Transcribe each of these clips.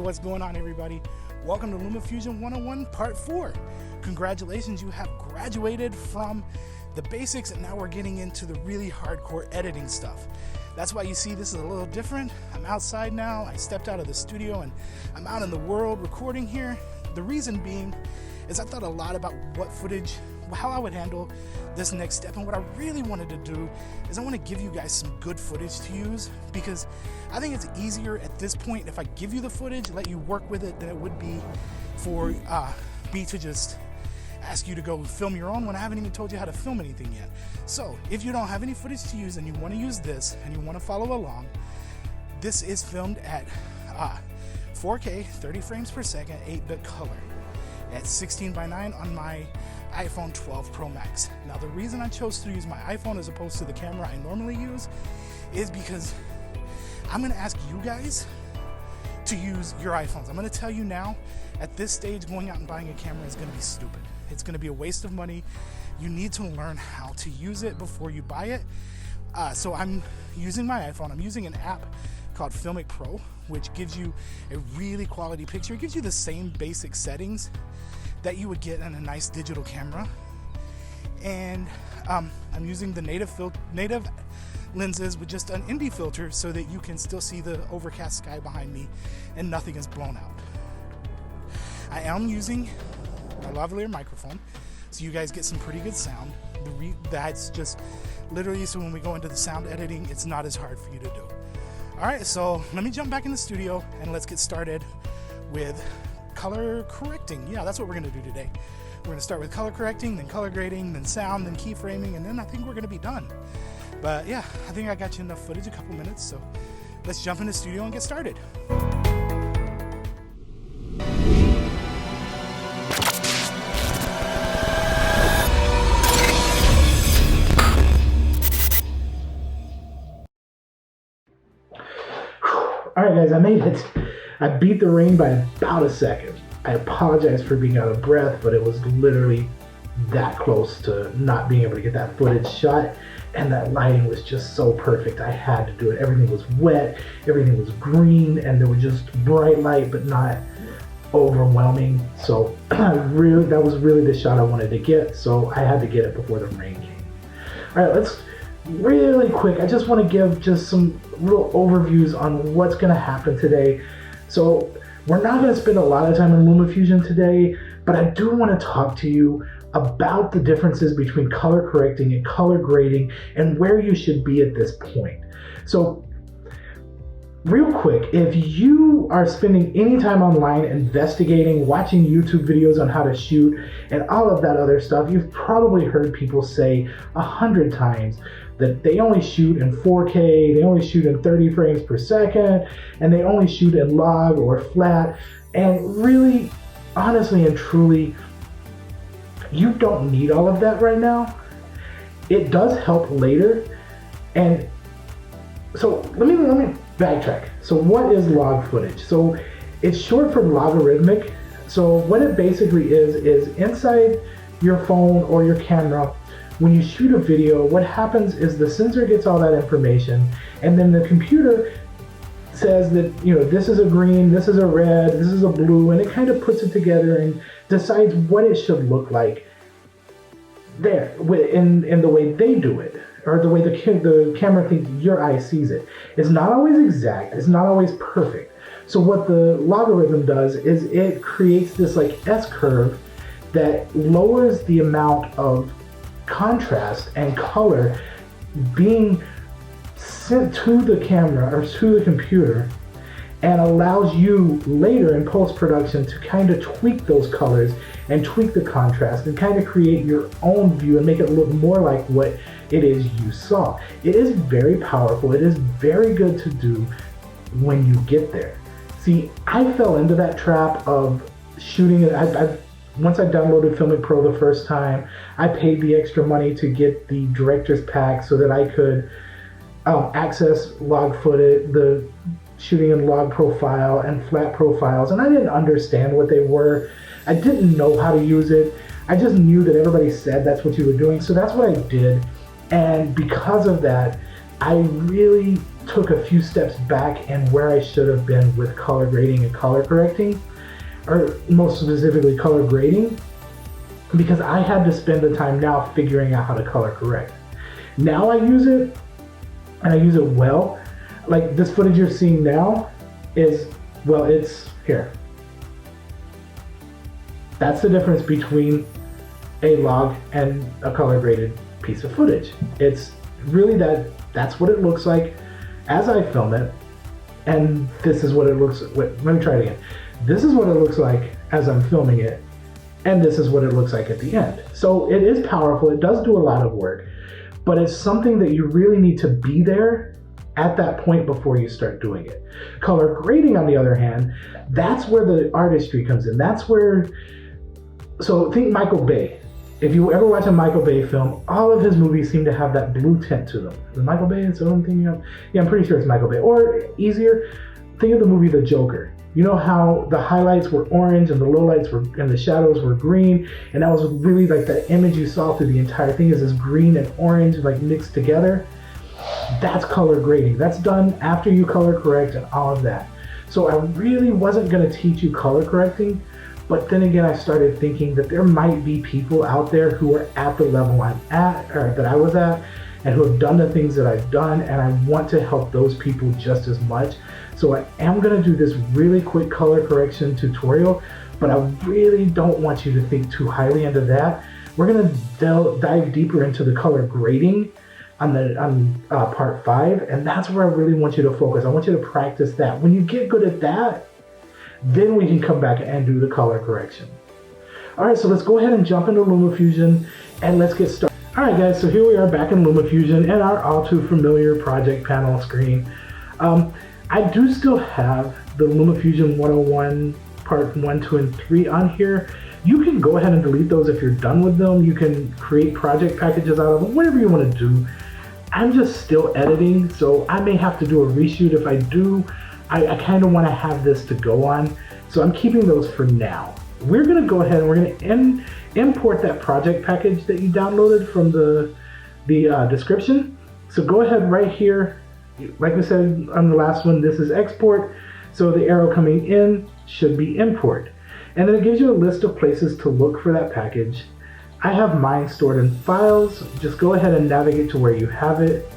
what's going on, everybody? Welcome to Lumafusion 101 Part 4. Congratulations, you have graduated from the basics and now we're getting into the really hardcore editing stuff. That's why you see this is a little different. I'm outside now. I stepped out of the studio and I'm out in the world recording here. The reason being is I thought a lot about what footage, how I would handle this next step, and what I really wanted to do is I want to give you guys some good footage to use, because I think it's easier at this point if I give you the footage, let you work with it, than it would be for me to just ask you to go film your own when I haven't even told you how to film anything yet. So if you don't have any footage to use and you want to use this and you want to follow along, this is filmed at 4K 30 frames per second 8-bit color at 16:9 on my iPhone 12 Pro Max. Now the reason I chose to use my iPhone as opposed to the camera I normally use is because I'm going to ask you guys to use your iPhones. I'm going to tell you now, at this stage, going out and buying a camera is going to be stupid. It's going to be a waste of money. You need to learn how to use it before you buy it. So I'm using my iPhone. I'm using an app called Filmic Pro, which gives you a really quality picture. It gives you the same basic settings that you would get in a nice digital camera. And I'm using the native lenses with just an ND filter so that you can still see the overcast sky behind me and nothing is blown out. I am using my lavalier microphone so you guys get some pretty good sound. That's just literally so when we go into the sound editing, it's not as hard for you to do. Alright, so let me jump back in the studio and let's get started with color correcting. Yeah, that's what we're going to do today. We're going to start with color correcting, then color grading, then sound, then keyframing, and then I think we're going to be done. But yeah, I think I got you enough footage, a couple minutes, so let's jump in the studio and get started. Alright guys, I made it. I beat the rain by about a second. I apologize for being out of breath, but it was literally that close to not being able to get that footage shot, and that lighting was just so perfect. I had to do it. Everything was wet, everything was green, and there was just bright light but not overwhelming. So that was really the shot I wanted to get, so I had to get it before the rain came. Alright, let's really quick, I just want to give just some real overviews on what's going to happen today. So we're not going to spend a lot of time in Lumafusion today, but I do want to talk to you about the differences between color correcting and color grading and where you should be at this point. So real quick, if you are spending any time online investigating, watching YouTube videos on how to shoot and all of that other stuff, you've probably heard people say 100 times that they only shoot in 4K, they only shoot in 30 frames per second, and they only shoot in log or flat. And really, honestly and truly, you don't need all of that right now. It does help later. And so let me backtrack. So what is log footage? So it's short for logarithmic. So what it basically is inside your phone or your camera, when you shoot a video, what happens is the sensor gets all that information, and then the computer says that, this is a green, this is a red, this is a blue, and it kind of puts it together and decides what it should look like there in the way they do it, or the way the camera thinks your eye sees it. It's not always exact, it's not always perfect. So what the logarithm does is it creates this like S-curve that lowers the amount of contrast and color being sent to the camera or to the computer, and allows you later in post-production to kind of tweak those colors and tweak the contrast and kind of create your own view and make it look more like what it is you saw. It is very powerful. It is very good to do when you get there. See, I fell into that trap of shooting it. Once I downloaded Filmic Pro the first time, I paid the extra money to get the director's pack so that I could access log footage, the shooting in log profile and flat profiles, and I didn't understand what they were. I didn't know how to use it. I just knew that everybody said that's what you were doing, so that's what I did. And because of that, I really took a few steps back and where I should have been with color grading and color correcting, or most specifically color grading, because I had to spend the time now figuring out how to color correct. Now I use it, and I use it well. Like this footage you're seeing now is, well, it's here. That's the difference between a log and a color graded piece of footage. It's really that's what it looks like as I film it, and this is what it looks, wait, let me try it again. This is what it looks like as I'm filming it, and this is what it looks like at the end. So it is powerful, it does do a lot of work, but it's something that you really need to be there at that point before you start doing it. Color grading, on the other hand, that's where the artistry comes in. That's where, so think Michael Bay. If you ever watch a Michael Bay film, all of his movies seem to have that blue tint to them. Is Michael Bay its own thing? Yeah, I'm pretty sure it's Michael Bay. Or easier, think of the movie The Joker. You know how the highlights were orange and the lowlights were, and the shadows were green, and that was really like the image you saw through the entire thing is this green and orange like mixed together. That's color grading. That's done after you color correct and all of that. So I really wasn't going to teach you color correcting, but then again I started thinking that there might be people out there who are at the level I'm at, or that I was at, and who have done the things that I've done, and I want to help those people just as much. So I am going to do this really quick color correction tutorial, but I really don't want you to think too highly into that. We're going to dive deeper into the color grading on part 5, and that's where I really want you to focus. I want you to practice that. When you get good at that, then we can come back and do the color correction. All right, so let's go ahead and jump into Lumafusion and let's get started. All right, guys, so here we are back in Lumafusion and our all too familiar project panel screen. I do still have the Lumafusion 101 part 1, 2, and 3 on here. You can go ahead and delete those if you're done with them. You can create project packages out of them, whatever you want to do. I'm just still editing, so I may have to do a reshoot. If I do, I kind of want to have this to go on, so I'm keeping those for now. We're going to go ahead and we're going to import that project package that you downloaded from the description. So go ahead right here. Like we said on the last one, this is export. So the arrow coming in should be import. And then it gives you a list of places to look for that package. I have mine stored in files. Just go ahead and navigate to where you have it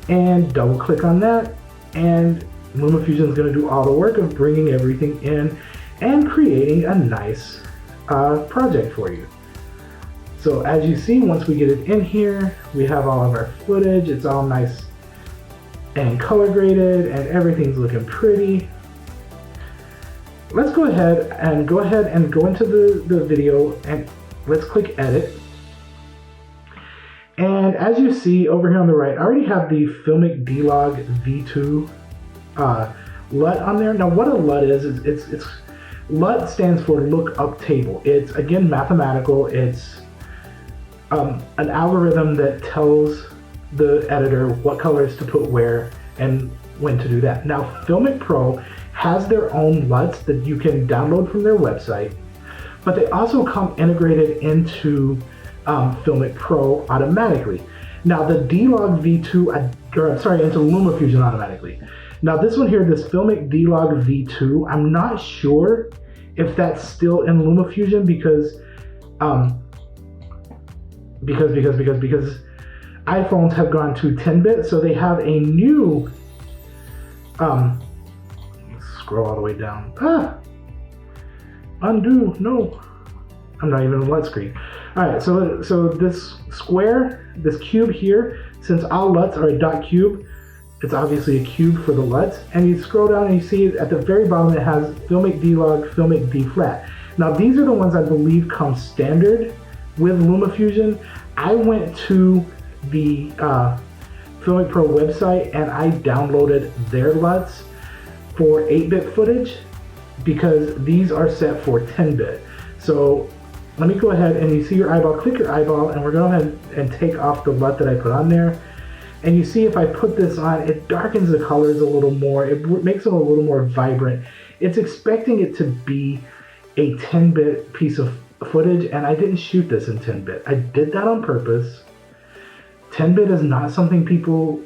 and double click on that. And Lumafusion is going to do all the work of bringing everything in and creating a nice project for you. So as you see, once we get it in here, we have all of our footage. It's all nice and color graded and everything's looking pretty. Let's go ahead and go into the video and let's click edit. And as you see over here on the right, I already have the Filmic D-Log V2 LUT on there. Now what a LUT is it's LUT stands for look up table. It's again mathematical. It's an algorithm that tells the editor what colors to put where and when to do that. Now Filmic Pro has their own LUTs that you can download from their website, but they also come integrated into Filmic Pro automatically. Now the D-Log V2, into Lumafusion automatically. Now this one here, this Filmic D-Log V2, I'm not sure if that's still in Lumafusion because iPhones have gone to 10-bit, so they have a new scroll all the way down. Undo, no. I'm not even on the LUT screen. All right, so this square, this cube here, since all LUTs are a dot cube, it's obviously a cube for the LUTs. And you scroll down and you see at the very bottom it has Filmic D-Log, Filmic D-Flat. Now these are the ones I believe come standard with Lumafusion. I went to the Filmic Pro website and I downloaded their LUTs for 8-bit footage because these are set for 10-bit. So let me go ahead and you see your eyeball, click your eyeball, and we're going to go ahead and take off the LUT that I put on there. And you see if I put this on, it darkens the colors a little more. It makes them a little more vibrant. It's expecting it to be a 10-bit piece of footage, and I didn't shoot this in 10-bit. I did that on purpose. 10-bit is not something people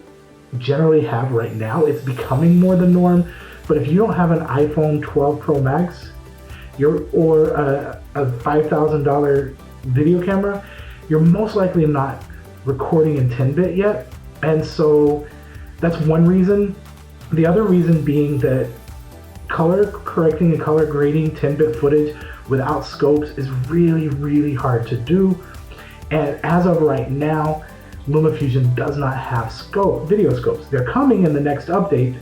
generally have right now. It's becoming more the norm, but if you don't have an iPhone 12 Pro Max, or a $5,000 video camera, you're most likely not recording in 10-bit yet. And so that's one reason. The other reason being that color correcting and color grading 10-bit footage without scopes is really, really hard to do. And as of right now, Lumafusion does not have video scopes. They're coming in the next update,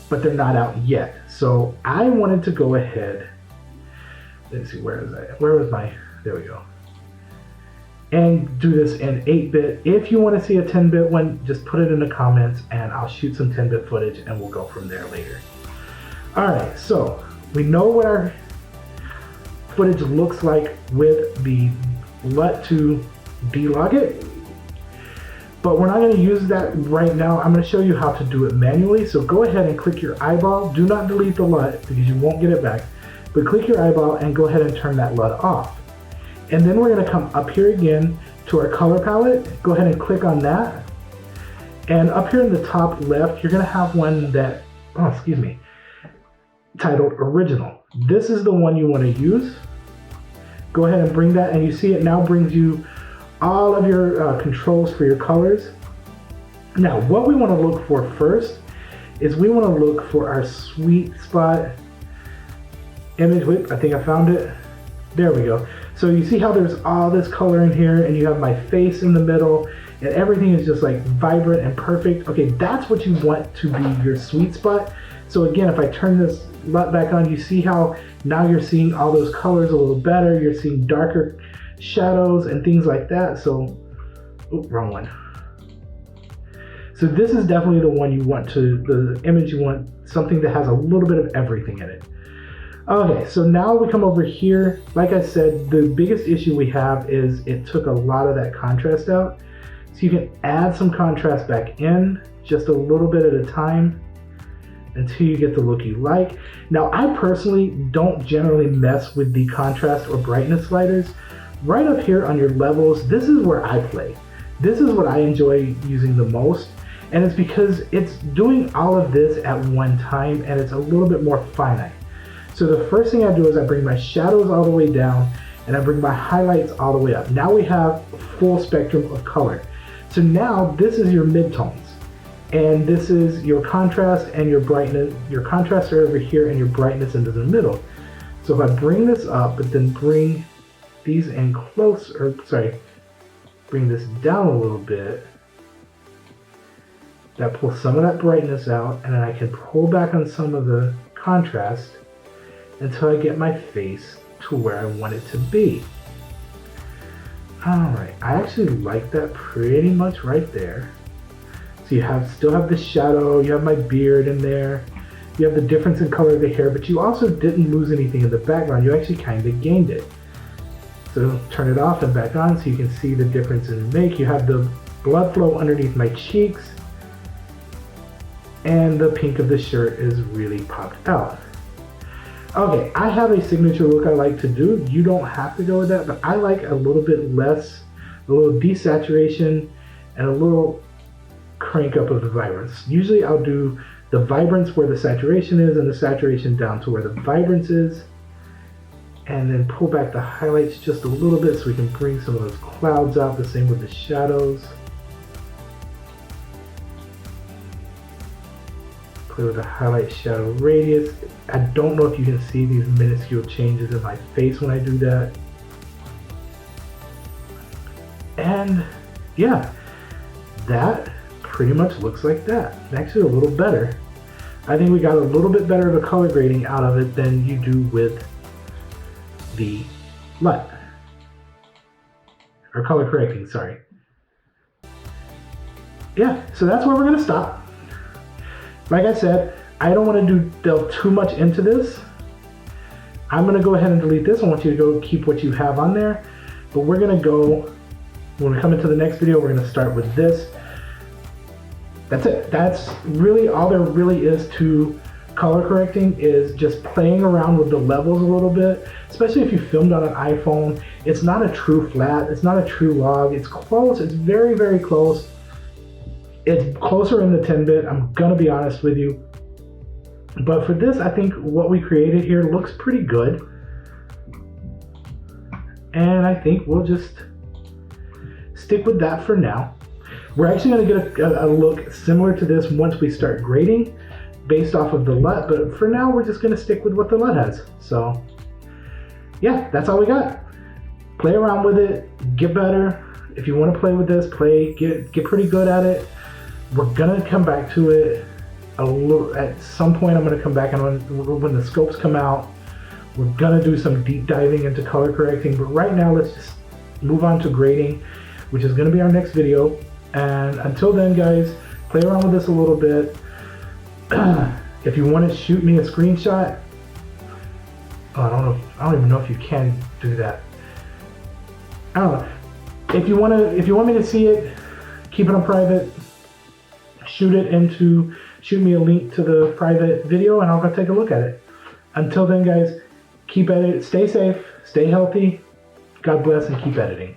but they're not out yet. So I wanted to go ahead, let's see, where was my, there we go. And do this in 8-bit. If you want to see a 10-bit one, just put it in the comments and I'll shoot some 10-bit footage and we'll go from there later. All right, so we know what our footage looks like with the LUT to delog it, but we're not going to use that right now. I'm going to show you how to do it manually. So go ahead and click your eyeball. Do not delete the LUT because you won't get it back, but click your eyeball and go ahead and turn that LUT off. And then we're going to come up here again to our color palette. Go ahead and click on that. And up here in the top left, you're going to have one that, titled Original. This is the one you want to use. Go ahead and bring that, and you see it now brings you all of your controls for your colors. Now, what we want to look for first is we want to look for our sweet spot image. Wait, I think I found it. There we go. So you see how there's all this color in here, and you have my face in the middle, and everything is just like vibrant and perfect. Okay, that's what you want to be your sweet spot. So again, if I turn this LUT back on, you see how now you're seeing all those colors a little better. You're seeing darker shadows and things like that. So, wrong one. So this is definitely the one you want the image you want, something that has a little bit of everything in it. Okay, so now we come over here. Like I said, the biggest issue we have is it took a lot of that contrast out. So you can add some contrast back in, just a little bit at a time, until you get the look you like. Now, I personally don't generally mess with the contrast or brightness sliders. Right up here on your levels, this is where I play. This is what I enjoy using the most, and it's because it's doing all of this at one time, and it's a little bit more finite. So the first thing I do is I bring my shadows all the way down, and I bring my highlights all the way up. Now we have a full spectrum of color. So now this is your midtones, and this is your contrast and your brightness. Your contrasts are over here, and your brightness is in the middle. So if I bring this up, but then bring these in close, bring this down a little bit, that pulls some of that brightness out, and then I can pull back on some of the contrast until I get my face to where I want it to be. Alright, I actually like that pretty much right there. So you still have the shadow, you have my beard in there, you have the difference in color of the hair, but you also didn't lose anything in the background. You actually kind of gained it. So turn it off and back on so you can see the difference in make. You have the blood flow underneath my cheeks, and the pink of the shirt is really popped out. Okay, I have a signature look I like to do. You don't have to go with that, but I like a little bit less, a little desaturation, and a little crank up of the vibrance. Usually I'll do the vibrance where the saturation is and the saturation down to where the vibrance is, and then pull back the highlights just a little bit so we can bring some of those clouds out. The same with the shadows. Play with the highlight shadow radius. I don't know if you can see these minuscule changes in my face when I do that. And yeah, that pretty much looks like that. Actually a little better. I think we got a little bit better of a color grading out of it than you do with the LUT. Or color correcting, sorry. Yeah, so that's where we're gonna stop. Like I said, I don't want to delve too much into this. I'm going to go ahead and delete this. I want you to go keep what you have on there. But we're going to go, when we come into the next video, we're going to start with this. That's it. That's really all there really is to color correcting, is just playing around with the levels a little bit, especially if you filmed on an iPhone. It's not a true flat. It's not a true log. It's close. It's very, very close. It's closer in the 10-bit, I'm gonna be honest with you. But for this, I think what we created here looks pretty good. And I think we'll just stick with that for now. We're actually gonna get a look similar to this once we start grading based off of the LUT, but for now, we're just gonna stick with what the LUT has. So yeah, that's all we got. Play around with it, get better. If you wanna play with this, get pretty good at it. We're gonna come back to it at some point. I'm gonna come back, and when the scopes come out, we're gonna do some deep diving into color correcting. But right now, let's just move on to grading, which is gonna be our next video. And until then, guys, play around with this a little bit. If you want to shoot me a screenshot, I don't even know if you can do that. I don't know. If you want me to see it, keep it on private. Shoot me a link to the private video, and I'll go take a look at it. Until then, guys, keep at it. Stay safe, stay healthy. God bless, and keep editing.